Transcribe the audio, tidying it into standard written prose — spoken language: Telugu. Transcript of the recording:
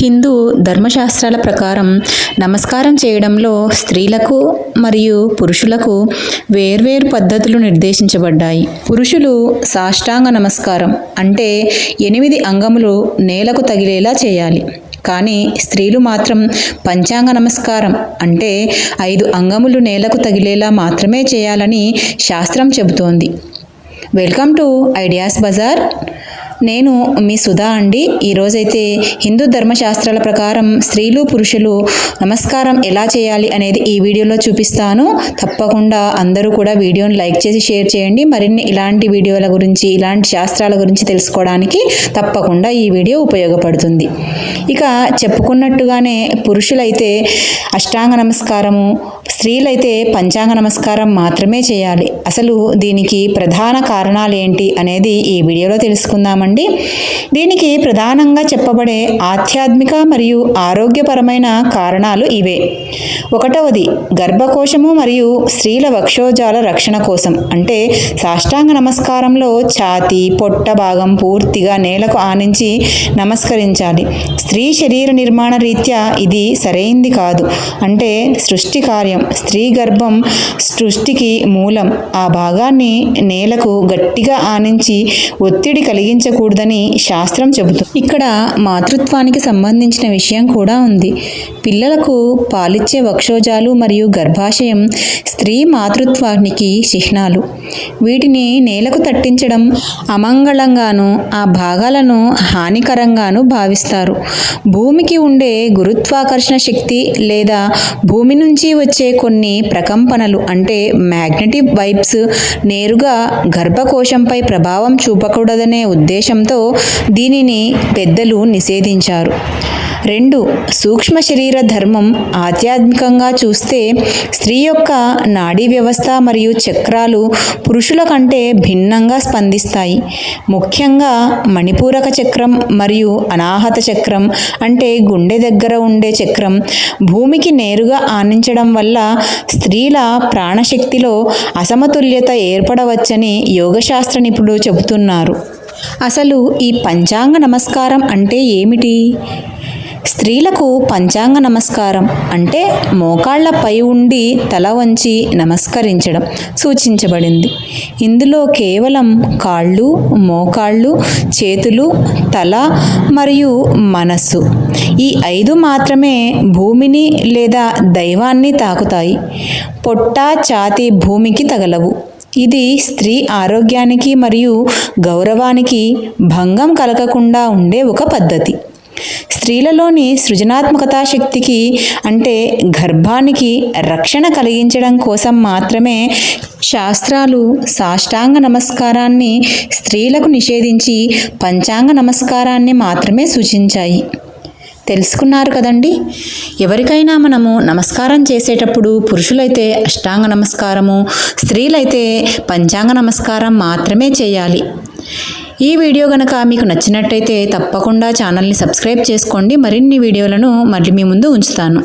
హిందూ ధర్మశాస్త్రాల ప్రకారం నమస్కారం చేయడంలో స్త్రీలకు మరియు పురుషులకు వేర్వేరు పద్ధతులు నిర్దేశించబడ్డాయి. పురుషులు సాష్టాంగ నమస్కారం అంటే 8 అంగములు నేలకు తగిలేలా చేయాలి. కానీ స్త్రీలు మాత్రం పంచాంగ నమస్కారం అంటే 5 అంగములు నేలకు తగిలేలా మాత్రమే చేయాలని శాస్త్రం చెబుతోంది. Welcome to ideas bazaar. నేను మీ సుధా అండి. ఈరోజైతే హిందూ ధర్మశాస్త్రాల ప్రకారం స్త్రీలు పురుషులు నమస్కారం ఎలా చేయాలి అనేది ఈ వీడియోలో చూపిస్తాను. తప్పకుండా అందరూ కూడా వీడియోని లైక్ చేసి షేర్ చేయండి. మరిన్ని ఇలాంటి వీడియోల గురించి, ఇలాంటి శాస్త్రాల గురించి తెలుసుకోవడానికి తప్పకుండా ఈ వీడియో ఉపయోగపడుతుంది. ఇక చెప్పుకున్నట్టుగానే పురుషులైతే అష్టాంగ నమస్కారము, స్త్రీలైతే పంచాంగ నమస్కారం మాత్రమే చేయాలి. అసలు దీనికి ప్రధాన కారణాలు ఏంటి అనేది ఈ వీడియోలో తెలుసుకుందామండి. దీనికి ప్రధానంగా చెప్పబడే ఆధ్యాత్మిక మరియు ఆరోగ్యపరమైన కారణాలు ఇవే. 1వది గర్భకోశము మరియు స్త్రీల వక్షోజాల రక్షణ కోసం. అంటే సాష్టాంగ నమస్కారంలో ఛాతీ, పొట్ట భాగం పూర్తిగా నేలకు ఆనించి నమస్కరించాలి. స్త్రీ శరీర నిర్మాణ రీత్యా ఇది సరైంది కాదు. అంటే సృష్టి కార్యం, స్త్రీ గర్భం సృష్టికి మూలం. ఆ భాగాన్ని నేలకు గట్టిగా ఆనించి ఒత్తిడి కలిగించకూడదని శాస్త్రం చెబుతుంది. ఇక్కడ మాతృత్వానికి సంబంధించిన విషయం కూడా ఉంది. పిల్లలకు పాలిచ్చే వక్షోజాలు మరియు గర్భాశయం స్త్రీ మాతృత్వానికి చిహ్నాలు. వీటిని నేలకు తట్టించడం అమంగళంగాను, ఆ భాగాలను హానికరంగాను భావిస్తారు. భూమికి ఉండే గురుత్వాకర్షణ శక్తి లేదా భూమి నుంచి వచ్చే కొన్ని ప్రకంపనలు అంటే మ్యాగ్నెటిక్ వైబ్స్ నేరుగా గర్భకోశంపై ప్రభావం చూపకూడదనే ఉద్దేశంతో దీనిని పెద్దలు నిషేధించారు. 2 సూక్ష్మ శరీర ధర్మం. ఆధ్యాత్మికంగా చూస్తే స్త్రీ యొక్క నాడీ వ్యవస్థ మరియు చక్రాలు పురుషుల కంటే భిన్నంగా స్పందిస్తాయి. ముఖ్యంగా మణిపూరక చక్రం మరియు అనాహత చక్రం అంటే గుండె దగ్గర ఉండే చక్రం భూమికి నేరుగా ఆనించడం వల్ల స్త్రీల ప్రాణశక్తిలో అసమతుల్యత ఏర్పడవచ్చని యోగశాస్త్ర నిపుణులు చెబుతున్నారు. అసలు ఈ పంచాంగ నమస్కారం అంటే ఏమిటి? స్త్రీలకు పంచాంగ నమస్కారం అంటే మోకాళ్లపై ఉండి తల వంచి నమస్కరించడం సూచించబడింది. ఇందులో కేవలం కాళ్ళు, మోకాళ్ళు, చేతులు, తల మరియు మనస్సు ఈ 5 మాత్రమే భూమిని లేదా దైవాన్ని తాకుతాయి. పొట్ట, ఛాతీ భూమికి తగలవు. ఇది స్త్రీ ఆరోగ్యానికి మరియు గౌరవానికి భంగం కలగకుండా ఉండే ఒక పద్ధతి. స్త్రీలలోని సృజనాత్మకతా శక్తికి అంటే గర్భానికి రక్షణ కలిగించడం కోసం మాత్రమే శాస్త్రాలు సాష్టాంగ నమస్కారాన్ని స్త్రీలకు నిషేధించి పంచాంగ నమస్కారాన్ని మాత్రమే సూచించాయి. తెలుసుకున్నారు కదండి. ఎవరికైనా మనము నమస్కారం చేసేటప్పుడు పురుషులైతే అష్టాంగ నమస్కారము, స్త్రీలైతే పంచాంగ నమస్కారం మాత్రమే చేయాలి. ఈ వీడియో గనక మీకు నచ్చినట్టయితే తప్పకుండా ఛానల్ని సబ్స్క్రైబ్ చేసుకోండి. మరిన్ని వీడియోలను మళ్ళీ మీ ముందు ఉంచుతాను.